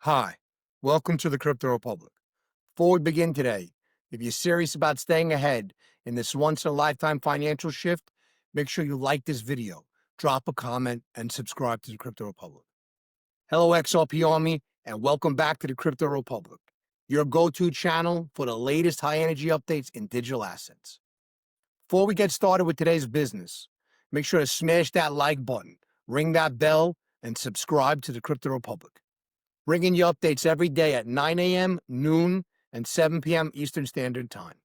Hi, welcome to the Crypto Republic. Before we begin today, if you're serious about staying ahead in this once-in-a-lifetime financial shift, make sure you like this video, drop a comment, and subscribe to the Crypto Republic. Hello, XRP Army, and welcome back to the Crypto Republic, your go-to channel for the latest high-energy updates in digital assets. Before we get started with today's business, make sure to smash that like button, ring that bell, and subscribe to the Crypto Republic, bringing you updates every day at 9 a.m., noon, and 7 p.m. Eastern Standard Time.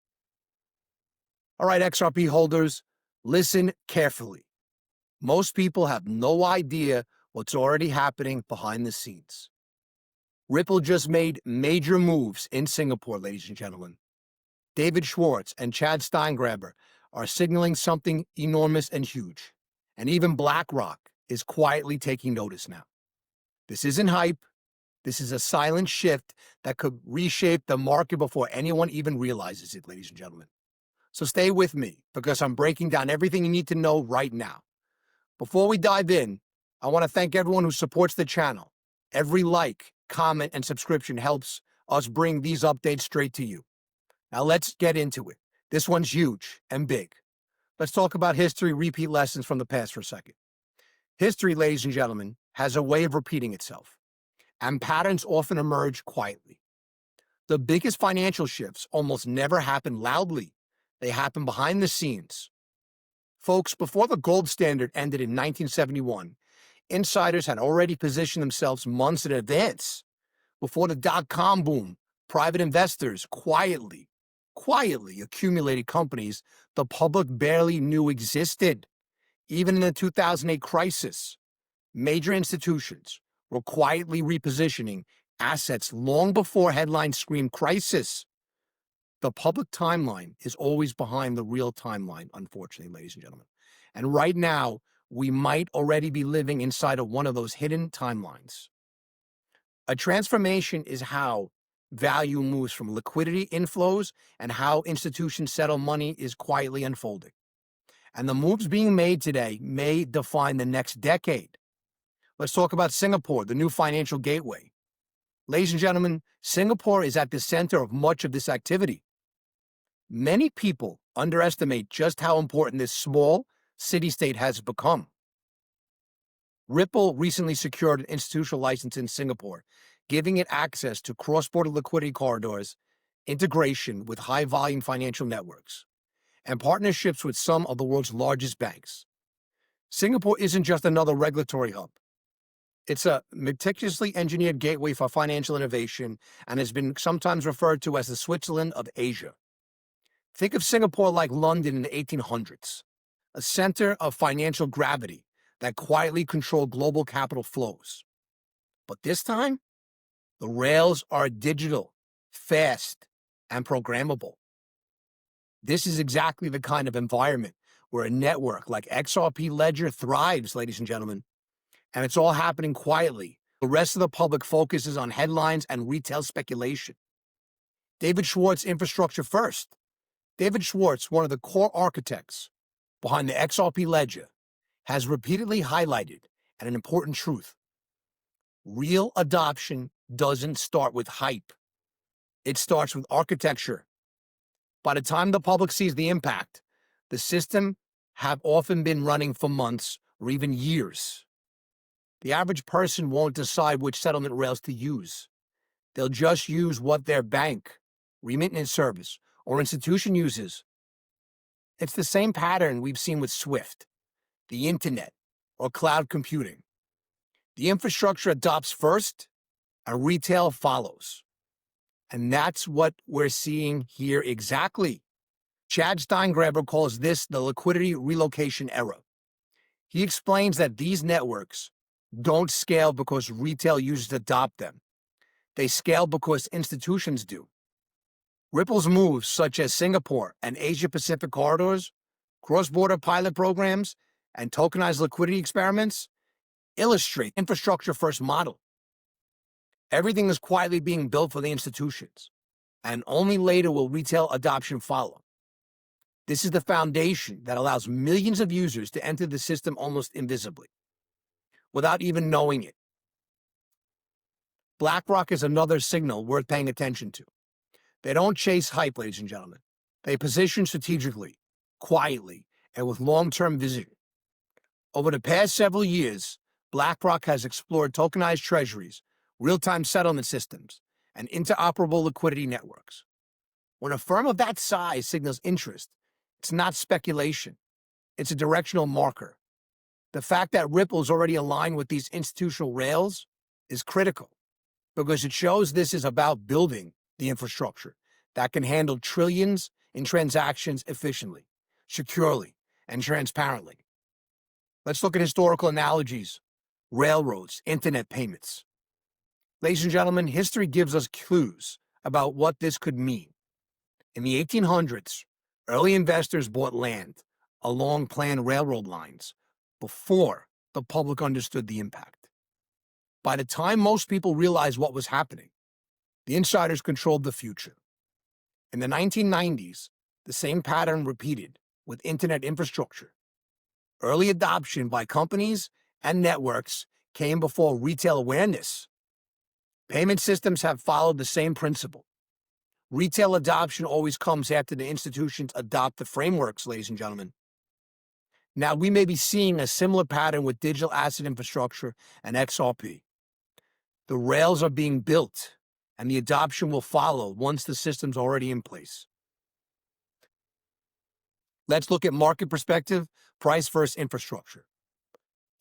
All right, XRP holders, listen carefully. Most people have no idea what's already happening behind the scenes. Ripple just made major moves in Singapore, ladies and gentlemen. David Schwartz and Chad Steingraber are signaling something enormous and huge. And even BlackRock is quietly taking notice now. This isn't hype. This is a silent shift that could reshape the market before anyone even realizes it, ladies and gentlemen. So stay with me because I'm breaking down everything you need to know right now. Before we dive in, I want to thank everyone who supports the channel. Every like, comment, and subscription helps us bring these updates straight to you. Now let's get into it. This one's huge and big. Let's talk about history, repeat lessons from the past for a second. History, ladies and gentlemen, has a way of repeating itself, and patterns often emerge quietly. The biggest financial shifts almost never happen loudly. They happen behind the scenes. Folks, before the gold standard ended in 1971, insiders had already positioned themselves months in advance. Before the dot-com boom, private investors quietly accumulated companies the public barely knew existed. Even in the 2008 crisis, major institutions were quietly repositioning assets long before headlines screamed crisis. The public timeline is always behind the real timeline, unfortunately, ladies and gentlemen. And right now, we might already be living inside of one of those hidden timelines. A transformation is how value moves from liquidity inflows and how institutions settle money is quietly unfolding. And the moves being made today may define the next decade. Let's talk about Singapore, the new financial gateway. Ladies and gentlemen, Singapore is at the center of much of this activity. Many people underestimate just how important this small city-state has become. Ripple recently secured an institutional license in Singapore, giving it access to cross-border liquidity corridors, integration with high-volume financial networks, and partnerships with some of the world's largest banks. Singapore isn't just another regulatory hub. It's a meticulously engineered gateway for financial innovation and has been sometimes referred to as the Switzerland of Asia. Think of Singapore like London in the 1800s, a center of financial gravity that quietly controlled global capital flows. But this time, the rails are digital, fast, and programmable. This is exactly the kind of environment where a network like XRP Ledger thrives, ladies and gentlemen. And it's all happening quietly. The rest of the public focuses on headlines and retail speculation. David Schwartz, infrastructure first. David Schwartz, one of the core architects behind the XRP Ledger, has repeatedly highlighted an important truth. Real adoption doesn't start with hype. It starts with architecture. By the time the public sees the impact, the system have often been running for months or even years. The average person won't decide which settlement rails to use. They'll just use what their bank, remittance service, or institution uses. It's the same pattern we've seen with Swift, the internet, or cloud computing. The infrastructure adopts first, and retail follows. And that's what we're seeing here exactly. Chad Steingraber calls this the liquidity relocation era. He explains that these networks don't scale because retail users adopt them. They scale because institutions do. Ripple's moves, such as Singapore and Asia-Pacific corridors, cross-border pilot programs, and tokenized liquidity experiments, illustrate infrastructure-first model. Everything is quietly being built for the institutions, and only later will retail adoption follow. This is the foundation that allows millions of users to enter the system almost invisibly, without even knowing it. BlackRock is another signal worth paying attention to. They don't chase hype, ladies and gentlemen. They position strategically, quietly, and with long-term vision. Over the past several years, BlackRock has explored tokenized treasuries, real-time settlement systems, and interoperable liquidity networks. When a firm of that size signals interest, it's not speculation. It's a directional marker. The fact that Ripple is already aligned with these institutional rails is critical because it shows this is about building the infrastructure that can handle trillions in transactions efficiently, securely, and transparently. Let's look at historical analogies, railroads, internet payments. Ladies and gentlemen, history gives us clues about what this could mean. In the 1800s, early investors bought land along planned railroad lines before the public understood the impact. By the time most people realized what was happening, the insiders controlled the future. In the 1990s, the same pattern repeated with internet infrastructure. Early adoption by companies and networks came before retail awareness. Payment systems have followed the same principle. Retail adoption always comes after the institutions adopt the frameworks, ladies and gentlemen. Now, we may be seeing a similar pattern with digital asset infrastructure and XRP. The rails are being built, and the adoption will follow once the system's already in place. Let's look at market perspective, price versus infrastructure.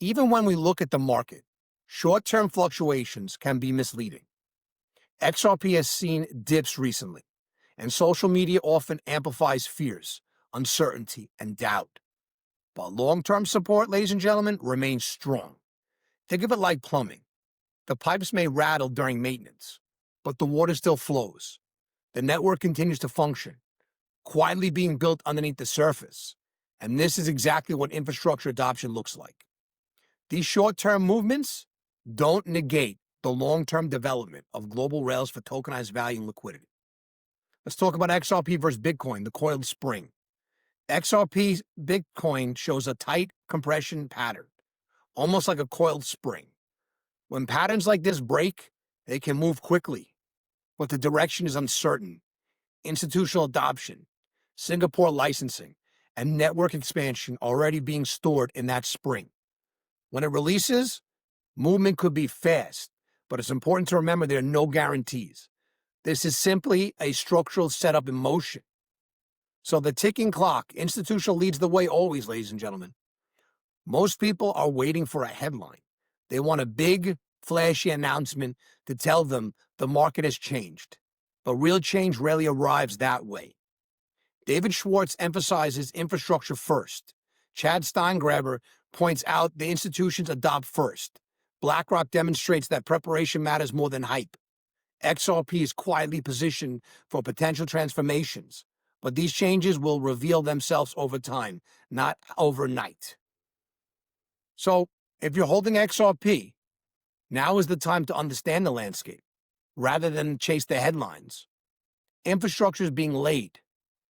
Even when we look at the market, short-term fluctuations can be misleading. XRP has seen dips recently, and social media often amplifies fears, uncertainty, and doubt. But long-term support, ladies and gentlemen, remains strong. Think of it like plumbing. The pipes may rattle during maintenance, but the water still flows. The network continues to function, quietly being built underneath the surface. And this is exactly what infrastructure adoption looks like. These short-term movements don't negate the long-term development of global rails for tokenized value and liquidity. Let's talk about XRP versus Bitcoin, the coiled spring. XRP Bitcoin shows a tight compression pattern, almost like a coiled spring. When patterns like this break, they can move quickly, but the direction is uncertain. Institutional adoption, Singapore licensing, and network expansion already being stored in that spring. When it releases, movement could be fast, but it's important to remember there are no guarantees. This is simply a structural setup in motion. So the ticking clock, institutional leads the way always, ladies and gentlemen. Most people are waiting for a headline. They want a big, flashy announcement to tell them the market has changed. But real change rarely arrives that way. David Schwartz emphasizes infrastructure first. Chad Steingraber points out the institutions adopt first. BlackRock demonstrates that preparation matters more than hype. XRP is quietly positioned for potential transformations, but these changes will reveal themselves over time, not overnight. So, if you're holding XRP, now is the time to understand the landscape, rather than chase the headlines. Infrastructure is being laid,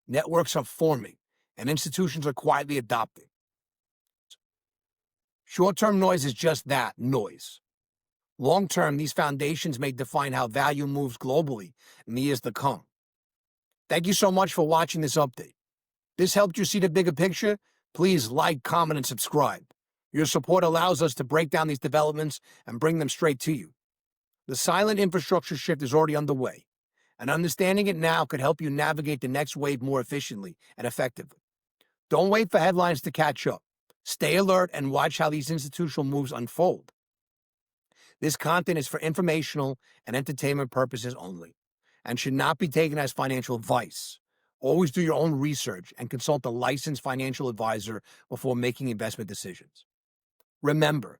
networks are forming, and institutions are quietly adopting. Short-term noise is just that, noise. Long-term, these foundations may define how value moves globally in the years to come. Thank you so much for watching this update. This helped you see the bigger picture? Please like, comment, and subscribe. Your support allows us to break down these developments and bring them straight to you. The silent infrastructure shift is already underway, and understanding it now could help you navigate the next wave more efficiently and effectively. Don't wait for headlines to catch up. Stay alert and watch how these institutional moves unfold. This content is for informational and entertainment purposes only, and should not be taken as financial advice. Always do your own research and consult a licensed financial advisor before making investment decisions. Remember,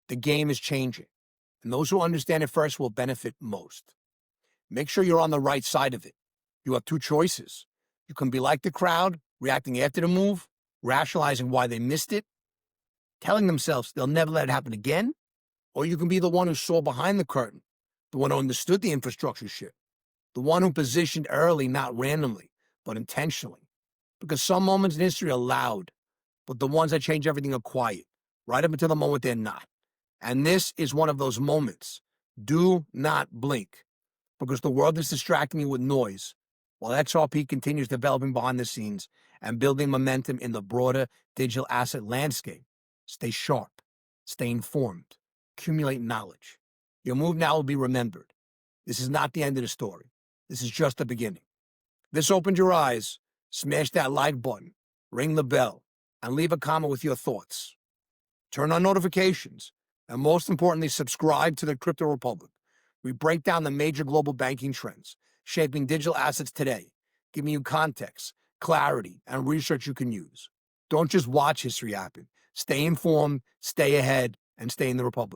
the game is changing, and those who understand it first will benefit most. Make sure you're on the right side of it. You have two choices. You can be like the crowd, reacting after the move, rationalizing why they missed it, telling themselves they'll never let it happen again, or you can be the one who saw behind the curtain, the one who understood the infrastructure shift, the one who positioned early, not randomly, but intentionally. Because some moments in history are loud, but the ones that change everything are quiet, right up until the moment they're not. And this is one of those moments. Do not blink, because the world is distracting you with noise, while XRP continues developing behind the scenes and building momentum in the broader digital asset landscape. Stay sharp, stay informed, accumulate knowledge. Your move now will be remembered. This is not the end of the story. This is just the beginning. This opened your eyes. Smash that like button, ring the bell, and leave a comment with your thoughts. Turn on notifications, and most importantly, subscribe to the Crypto Republic. We break down the major global banking trends, shaping digital assets today, giving you context, clarity, and research you can use. Don't just watch history happen. Stay informed, stay ahead, and stay in the Republic.